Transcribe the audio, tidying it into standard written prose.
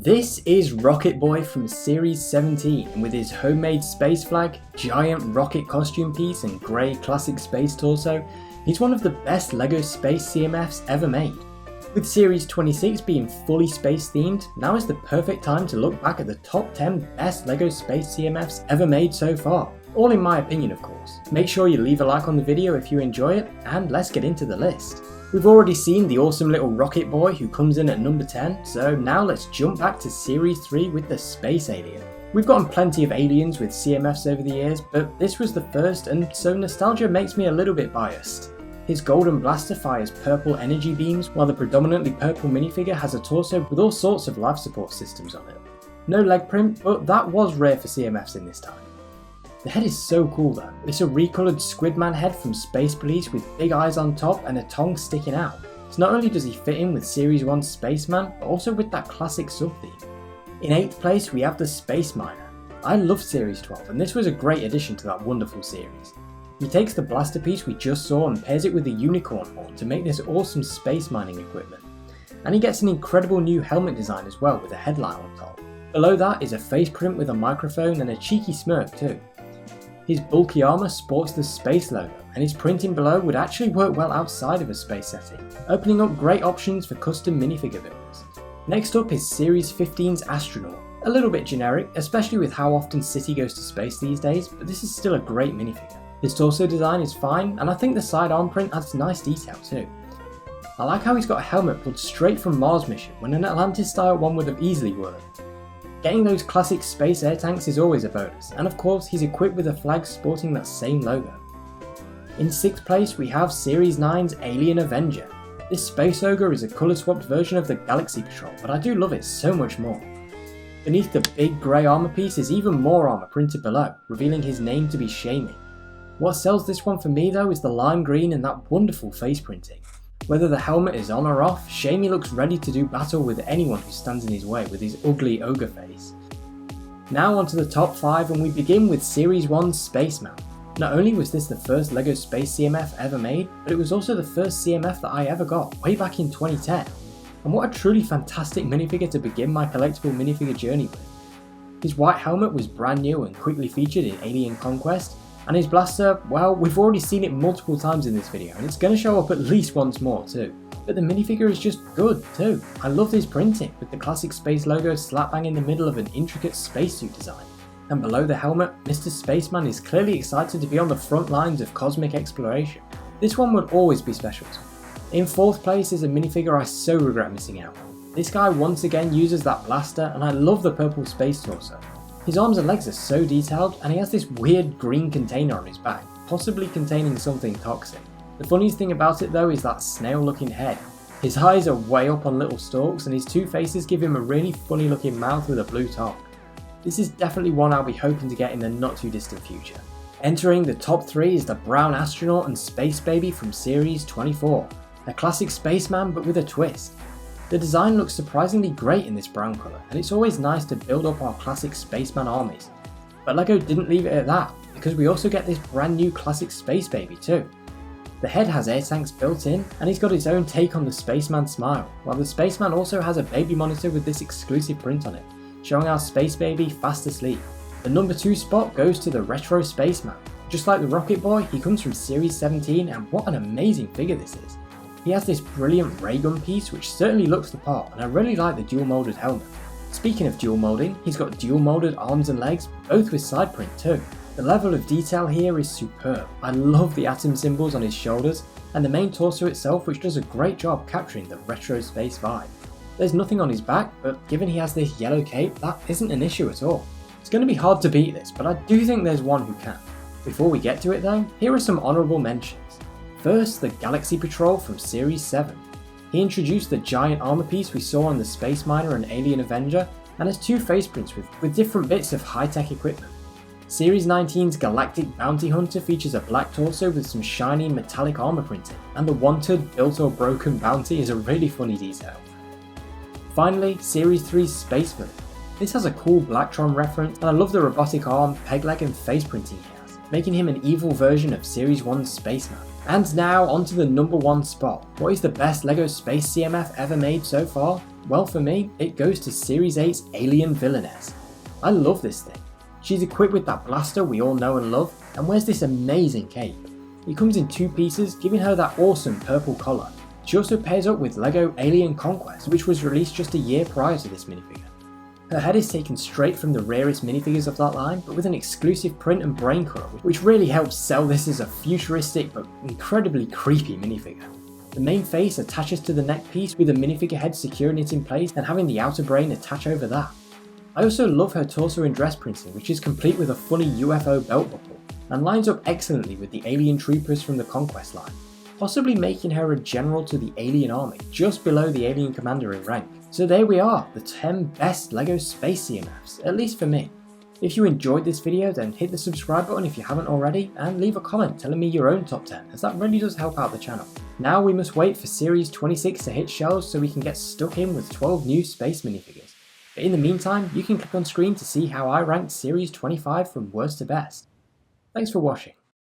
This is Rocketboy from Series 17, and with his homemade space flag, giant rocket costume piece and grey classic space torso, he's one of the best LEGO Space CMFs ever made. With Series 26 being fully space themed, now is the perfect time to look back at the top 10 best LEGO Space CMFs ever made so far. All in my opinion, of course. Make sure you leave a like on the video if you enjoy it, and let's get into the list. We've already seen the awesome little Rocketboy who comes in at number 10, so now let's jump back to Series 3 with the Space Alien. We've gotten plenty of aliens with CMFs over the years, but this was the first, and so nostalgia makes me a little bit biased. His golden blaster fires purple energy beams, while the predominantly purple minifigure has a torso with all sorts of life support systems on it. No leg print, but that was rare for CMFs in this time. The head is so cool though. It's a recoloured Squidman head from Space Police with big eyes on top and a tongue sticking out. So not only does he fit in with Series 1's Spaceman, but also with that classic sub-theme. In 8th place we have the Space Miner. I love Series 12 and this was a great addition to that wonderful series. He takes the blaster piece we just saw and pairs it with a unicorn horn to make this awesome space mining equipment. And he gets an incredible new helmet design as well with a headlight on top. Below that is a face print with a microphone and a cheeky smirk too. His bulky armour sports the space logo, and his printing below would actually work well outside of a space setting, opening up great options for custom minifigure builds. Next up is Series 15's Astronaut. A little bit generic, especially with how often City goes to space these days, but this is still a great minifigure. His torso design is fine, and I think the side arm print adds nice detail too. I like how he's got a helmet pulled straight from Mars mission, when an Atlantis style one would have easily worked. Getting those classic space air tanks is always a bonus, and of course he's equipped with a flag sporting that same logo. In 6th place we have Series 9's Alien Avenger. This space ogre is a colour swapped version of the Galaxia Patrol, but I do love it so much more. Beneath the big grey armour piece is even more armour printed below, revealing his name to be Shamey. What sells this one for me though is the lime green and that wonderful face printing. Whether the helmet is on or off, Shamey looks ready to do battle with anyone who stands in his way with his ugly ogre face. Now onto the top 5, and we begin with Series 1's Spaceman. Not only was this the first LEGO Space CMF ever made, but it was also the first CMF that I ever got, way back in 2010. And what a truly fantastic minifigure to begin my collectible minifigure journey with. His white helmet was brand new and quickly featured in Alien Conquest, and his blaster, well, we've already seen it multiple times in this video and it's going to show up at least once more too. But the minifigure is just good too. I love his printing, with the classic space logo slap bang in the middle of an intricate spacesuit design. And below the helmet, Mr. Spaceman is clearly excited to be on the front lines of cosmic exploration. This one would always be special to me. In 4th place is a minifigure I so regret missing out on. This guy once again uses that blaster, and I love the purple space torso. His arms and legs are so detailed, and he has this weird green container on his back, possibly containing something toxic. The funniest thing about it though is that snail looking head. His eyes are way up on little stalks, and his two faces give him a really funny looking mouth with a blue top. This is definitely one I'll be hoping to get in the not too distant future. Entering the top 3 is the brown astronaut and space baby from Series 24. A classic spaceman but with a twist. The design looks surprisingly great in this brown colour, and it's always nice to build up our classic spaceman armies. But LEGO didn't leave it at that, because we also get this brand new classic space baby too. The head has air tanks built in, and he's got his own take on the spaceman smile, while the spaceman also has a baby monitor with this exclusive print on it, showing our space baby fast asleep. The number 2 spot goes to the retro spaceman. Just like the Rocketboy, he comes from Series 17, and what an amazing figure this is. He has this brilliant ray gun piece which certainly looks the part, and I really like the dual moulded helmet. Speaking of dual moulding, he's got dual moulded arms and legs, both with side print too. The level of detail here is superb. I love the atom symbols on his shoulders, and the main torso itself, which does a great job capturing the retro space vibe. There's nothing on his back, but given he has this yellow cape, that isn't an issue at all. It's going to be hard to beat this, but I do think there's one who can. Before we get to it though, here are some honourable mentions. First, the Galaxia Patrol from Series 7. He introduced the giant armour piece we saw on the Space Miner and Alien Avenger, and has 2 face prints with different bits of high-tech equipment. Series 19's Galactic Bounty Hunter features a black torso with some shiny metallic armour printing, and the wanted, built or broken bounty is a really funny detail. Finally, Series 3's Space Villain. This has a cool Blacktron reference, and I love the robotic arm, peg leg and face printing he has, making him an evil version of Series 1's Spaceman. And now onto the number 1 spot. What is the best LEGO Space CMF ever made so far? Well, for me, it goes to Series 8's Alien Villainess. I love this thing. She's equipped with that blaster we all know and love, and wears this amazing cape. It comes in 2 pieces, giving her that awesome purple collar. She also pairs up with LEGO Alien Conquest, which was released just a year prior to this minifigure. Her head is taken straight from the rarest minifigures of that line, but with an exclusive print and brain colour, which really helps sell this as a futuristic but incredibly creepy minifigure. The main face attaches to the neck piece with a minifigure head securing it in place and having the outer brain attach over that. I also love her torso and dress printing, which is complete with a funny UFO belt buckle, and lines up excellently with the alien troopers from the Conquest line, possibly making her a general to the alien army, just below the alien commander in rank. So there we are, the 10 best LEGO Space CMFs, at least for me. If you enjoyed this video, then hit the subscribe button if you haven't already, and leave a comment telling me your own top 10, as that really does help out the channel. Now we must wait for Series 26 to hit shelves so we can get stuck in with 12 new space minifigures. But in the meantime, you can click on screen to see how I ranked Series 25 from worst to best. Thanks for watching.